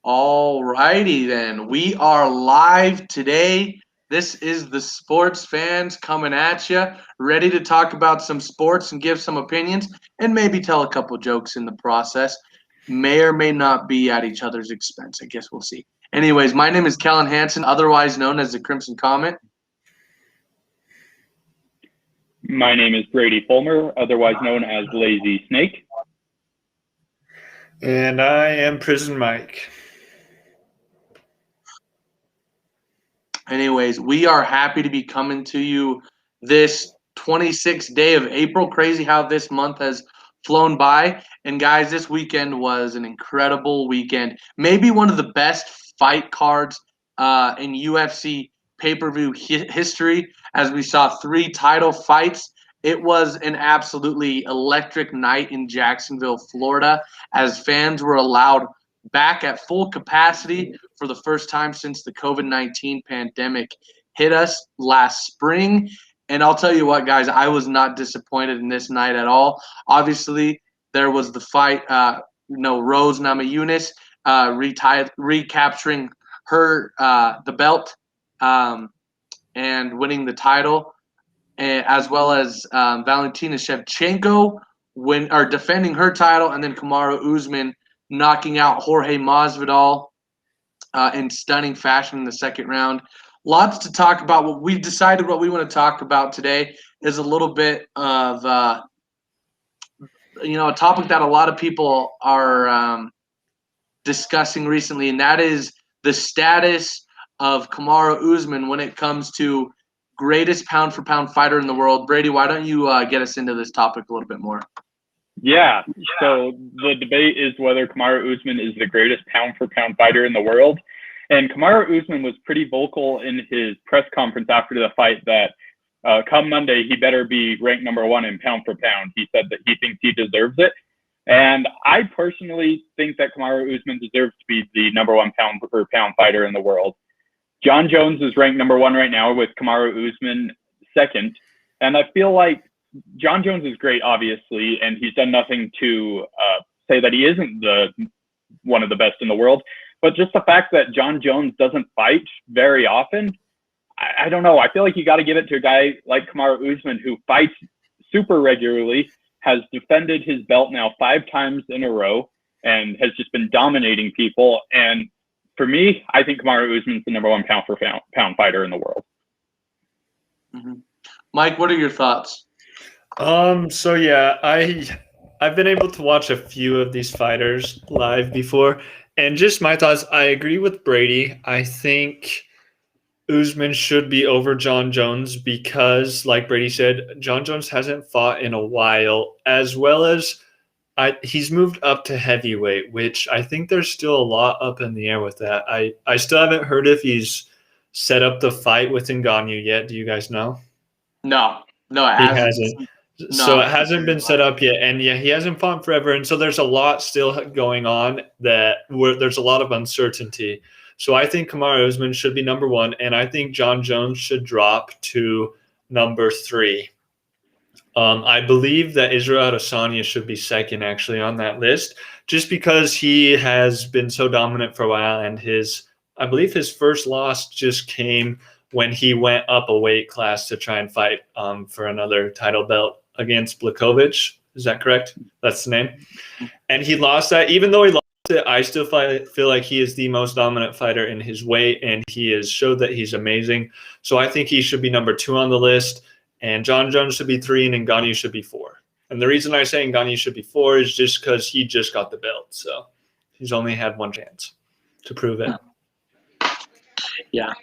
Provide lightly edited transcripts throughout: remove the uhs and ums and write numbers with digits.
All righty then. We are live today. This is the Sports Fans coming at you, ready to talk about some sports and give some opinions and maybe tell a couple jokes in the process. May or may not be at each other's expense. I guess we'll see. Anyways, my name is Kellen Hansen, otherwise known as the Crimson Comet. My name is Brady Fulmer, otherwise known as Lazy Snake. And I am Prison Mike. Anyways, we are happy to be coming to you this 26th day of April. Crazy how this month has flown by. And guys, this weekend was an incredible weekend. Maybe one of the best fight cards in UFC pay-per-view history, as we saw 3 title fights. It was an absolutely electric night in Jacksonville, Florida, as fans were allowed back at full capacity for the first time since the COVID-19 pandemic hit us last spring. And I'll tell you what, guys, I was not disappointed in this night at all. Obviously, there was the fight, Rose Namajunas recapturing her the belt and winning the title, as well as Valentina Shevchenko defending her title, and then Kamaru Usman knocking out Jorge Masvidal in stunning fashion in the second round. Lots to talk about. What we've decided what we want to talk about today is a little bit of a topic that a lot of people are discussing recently, and that is the status of Kamaru Usman when it comes to greatest pound-for-pound fighter in the world. Brady, why don't you get us into this topic a little bit more? Yeah, so the debate is whether Kamaru Usman is the greatest pound-for-pound fighter in the world. And Kamaru Usman was pretty vocal in his press conference after the fight that come Monday, he better be ranked number 1 in pound-for-pound. He said that he thinks he deserves it. And I personally think that Kamaru Usman deserves to be the number 1 pound-for-pound fighter in the world. Jon Jones is ranked number 1 right now, with Kamaru Usman second. And I feel like Jon Jones is great, obviously, and he's done nothing to say that he isn't one of the best in the world. But just the fact that Jon Jones doesn't fight very often, I don't know. I feel like you got to give it to a guy like Kamaru Usman, who fights super regularly, has defended his belt now 5 times in a row, and has just been dominating people. And for me, I think Kamaru Usman's the number 1 pound fighter in the world. Mm-hmm. Mike, what are your thoughts? So yeah, I've been able to watch a few of these fighters live before, and just my thoughts, I agree with Brady. I think Usman should be over Jon Jones because, like Brady said, Jon Jones hasn't fought in a while, as well as he's moved up to heavyweight, which I think there's still a lot up in the air with that. I still haven't heard if he's set up the fight with Ngannou yet. Do you guys know? No, he hasn't. So it hasn't been set up yet, and yeah, he hasn't fought forever, and so there's a lot still going on there's a lot of uncertainty. So I think Kamaru Usman should be number 1, and I think Jon Jones should drop to number 3. I believe that Israel Adesanya should be second, actually, on that list, just because he has been so dominant for a while, and I believe his first loss just came when he went up a weight class to try and fight for another title belt against Blachowicz. Is that correct? That's the name. And he lost that. Even though he lost it, I still feel like he is the most dominant fighter in his weight, and he has showed that he's amazing. So I think he should be number 2 on the list, and Jon Jones should be 3, and Ngannou should be 4. And the reason I say Ngannou should be 4 is just because he just got the belt. So he's only had 1 chance to prove it. Yeah.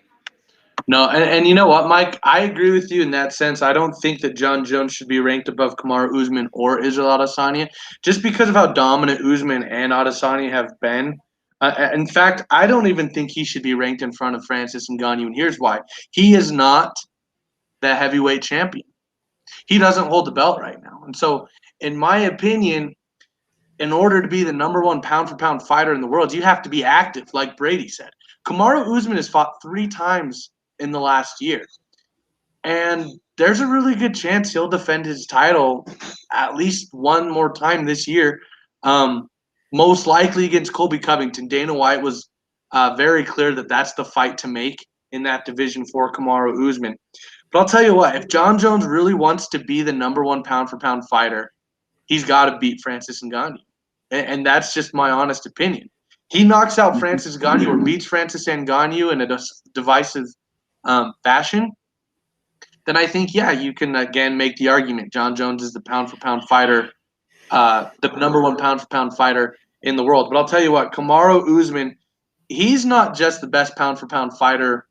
No, and you know what, Mike? I agree with you in that sense. I don't think that Jon Jones should be ranked above Kamaru Usman or Israel Adesanya, just because of how dominant Usman and Adesanya have been. In fact, I don't even think he should be ranked in front of Francis Ngannou, and here's why. He is not the heavyweight champion. He doesn't hold the belt right now. And so, in my opinion, in order to be the number 1 pound-for-pound fighter in the world, you have to be active, like Brady said. Kamaru Usman has fought 3 times in the last year. And there's a really good chance he'll defend his title at least 1 more time this year, most likely against Colby Covington. Dana White was very clear that that's the fight to make in that division for Kamaru Usman. But I'll tell you what, if Jon Jones really wants to be the number one pound-for-pound fighter, he's got to beat Francis Ngannou. And that's just my honest opinion. He knocks out Francis Ngannou or beats Francis Ngannou in a divisive fashion, then I think, yeah, you can, again, make the argument. Jon Jones is the pound-for-pound fighter, the number one pound-for-pound fighter in the world. But I'll tell you what, Kamaru Usman, he's not just the best pound-for-pound fighter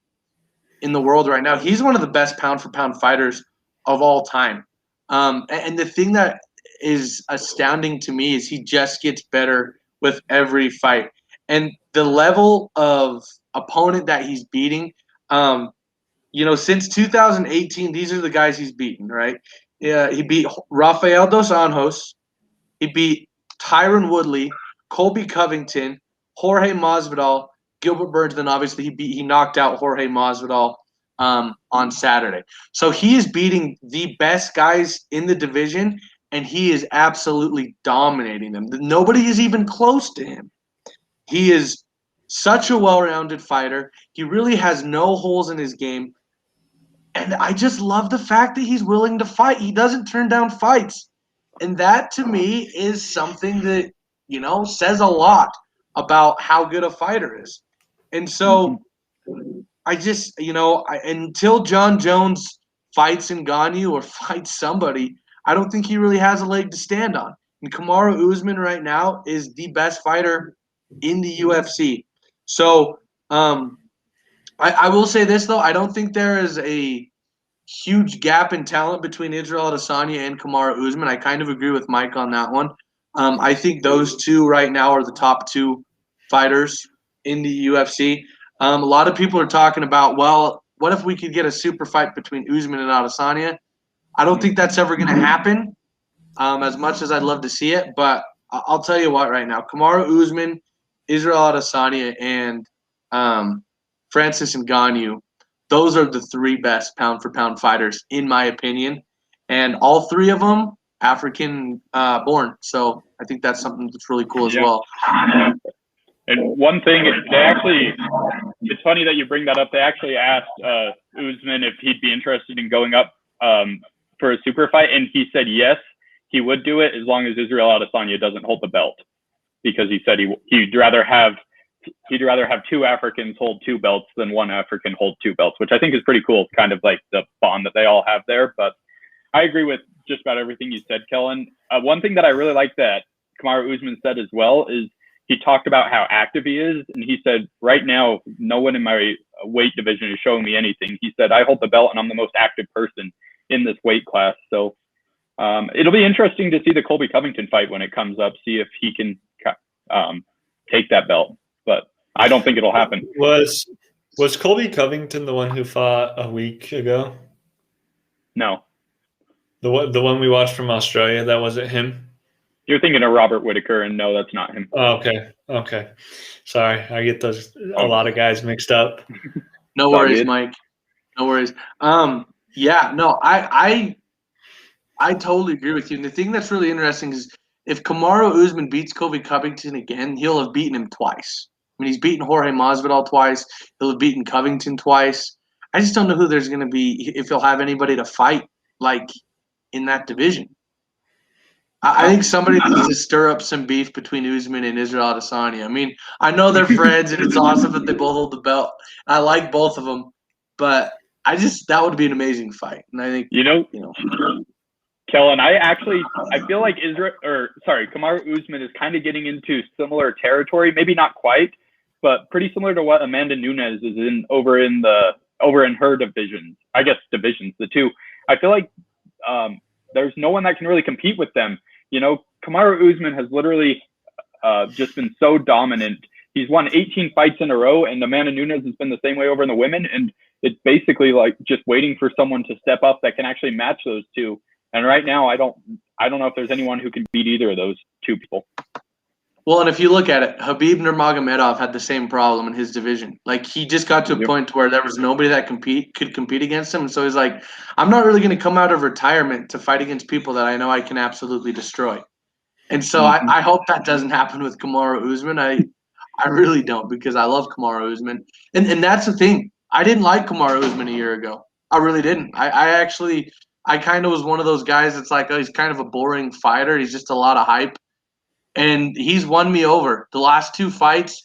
in the world right now. He's one of the best pound-for-pound fighters of all time. And the thing that is astounding to me is he just gets better with every fight. And the level of opponent that he's beating, since 2018, these are the guys he's beaten, right? Yeah, he beat Rafael dos Anjos. He beat Tyron Woodley, Colby Covington, Jorge Masvidal, Gilbert Burns. Then obviously he knocked out Jorge Masvidal on Saturday. So he is beating the best guys in the division, and he is absolutely dominating them. Nobody is even close to him. He is such a well-rounded fighter. He really has no holes in his game. And I just love the fact that he's willing to fight. He doesn't turn down fights. And that, to me, is something that, says a lot about how good a fighter is. And so I just, until Jon Jones fights Ngannou or fights somebody, I don't think he really has a leg to stand on. And Kamaru Usman right now is the best fighter in the UFC. So I will say this, though. I don't think there is a huge gap in talent between Israel Adesanya and Kamaru Usman. I kind of agree with Mike on that one. I think those two right now are the top two fighters in the UFC. A lot of people are talking about, well, what if we could get a super fight between Usman and Adesanya? I don't think that's ever going to happen, as much as I'd love to see it. But I'll tell you what right now. Kamaru Usman, Israel Adesanya, and Francis Ngannou, those are the three best pound-for-pound fighters, in my opinion. And all three of them African-born. So I think that's something that's really cool as well. And one thing, it's funny that you bring that up. They actually asked Usman if he'd be interested in going up for a super fight, and he said yes, he would do it as long as Israel Adesanya doesn't hold the belt, because he said he'd rather have two Africans hold two belts than one African hold two belts, which I think is pretty cool, kind of like the bond that they all have there. But I agree with just about everything you said, Kellen. One thing that I really like that Kamaru Usman said as well is he talked about how active he is, and he said, right now, no one in my weight division is showing me anything. He said, I hold the belt, and I'm the most active person in this weight class. So it'll be interesting to see the Colby Covington fight when it comes up, see if he can take that belt. But I don't think it'll happen. Was Colby Covington the one who fought a week ago? No. The one we watched from Australia, that wasn't him? You're thinking of Robert Whitaker, and no, that's not him. Oh, okay. Sorry, I get a lot of guys mixed up. No worries, Mike. No worries. Yeah, no, I totally agree with you. And the thing that's really interesting is if Kamaru Usman beats Colby Covington again, he'll have beaten him twice. I mean, he's beaten Jorge Masvidal twice. He'll have beaten Covington twice. I just don't know who there's going to be, if he'll have anybody to fight, like, in that division. I think somebody needs to stir up some beef between Usman and Israel Adesanya. I mean, I know they're friends, and it's awesome that they both hold the belt. I like both of them, but that would be an amazing fight. And I think, Kellen, I feel like Kamaru Usman is kind of getting into similar territory. Maybe not quite, but pretty similar to what Amanda Nunes is over in her divisions. I guess divisions, the two. I feel like there's no one that can really compete with them. Kamaru Usman has literally just been so dominant. He's won 18 fights in a row, and Amanda Nunes has been the same way over in the women. And it's basically like just waiting for someone to step up that can actually match those two. And right now, I don't know if there's anyone who can beat either of those two people. Well, and if you look at it, Khabib Nurmagomedov had the same problem in his division. Like, he just got to a point where there was nobody that could compete against him. And so he's like, I'm not really going to come out of retirement to fight against people that I know I can absolutely destroy. And so I hope that doesn't happen with Kamaru Usman. I I really don't, because I love Kamaru Usman. And that's the thing. I didn't like Kamaru Usman a year ago. I really didn't. I kind of was one of those guys that's like, oh, he's kind of a boring fighter. He's just a lot of hype. And he's won me over. The last 2 fights,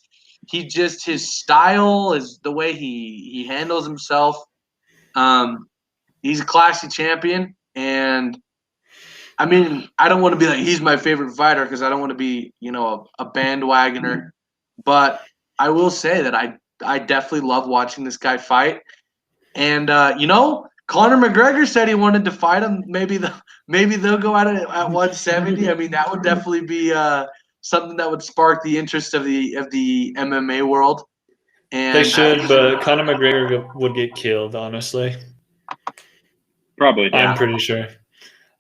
his style is the way he handles himself. He's a classy champion, and I mean, I don't want to be like he's my favorite fighter, because I don't want to be, a bandwagoner. But I will say that I definitely love watching this guy fight. And Conor McGregor said he wanted to fight him. Maybe they'll go at it at 170. I mean, that would definitely be something that would spark the interest of the MMA world. And they should, but Conor McGregor would get killed, honestly. Probably. Yeah. I'm pretty sure.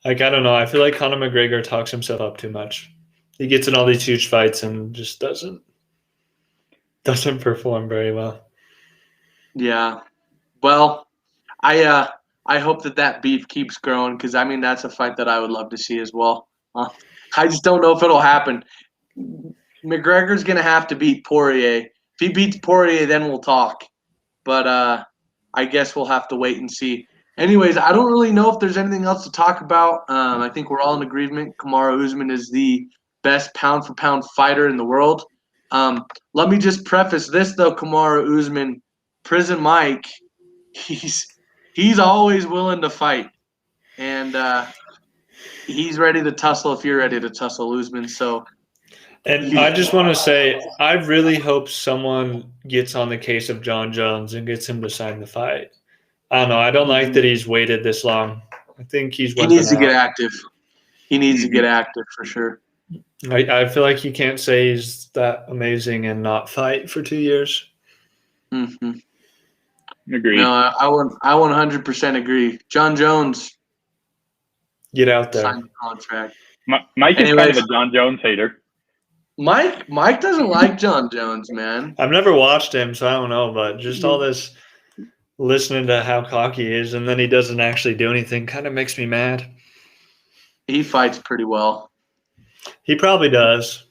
Like, I don't know. I feel like Conor McGregor talks himself up too much. He gets in all these huge fights and just doesn't perform very well. Yeah. Well, I hope that beef keeps growing, because I mean, that's a fight that I would love to see as well. I just don't know if it'll happen. McGregor's gonna have to beat Poirier. If he beats Poirier, then we'll talk. But I guess we'll have to wait and see. Anyways, I don't really know if there's anything else to talk about. I think we're all in agreement. Kamaru Usman is the best pound-for-pound fighter in the world. Let me just preface this, though, Kamaru Usman, Prison Mike, he's always willing to fight. And he's ready to tussle if you're ready to tussle, Usman. And I just want to say, I really hope someone gets on the case of Jon Jones and gets him to sign the fight. I don't know. I don't like that he's waited this long. I think he needs to get active. He needs to get active for sure. I feel like you can't say he's that amazing and not fight for 2 years. Mm-hmm. Agree. No, I 100% agree. Jon Jones, get out there. Sign the contract. Mike is kind of a Jon Jones hater. Mike doesn't like Jon Jones, man. I've never watched him, so I don't know. But just all this listening to how cocky he is, and then he doesn't actually do anything, kind of makes me mad. He fights pretty well. He probably does.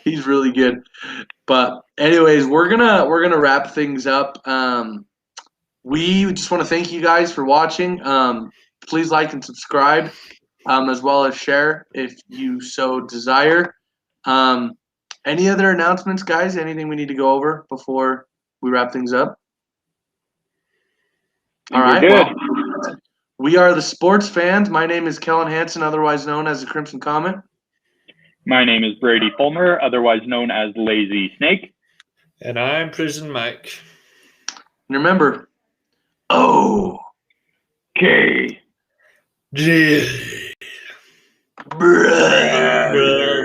He's really good. But anyways, we're gonna wrap things up. We just want to thank you guys for watching. Please like and subscribe, as well as share if you so desire. Any other announcements, guys? Anything we need to go over before we wrap things up? All right. Well, we are the Sports Fans. My name is Kellen Hansen, otherwise known as the Crimson Comet. My name is Brady Fulmer, otherwise known as Lazy Snake. And I'm Prison Mike. And remember, O-K-G.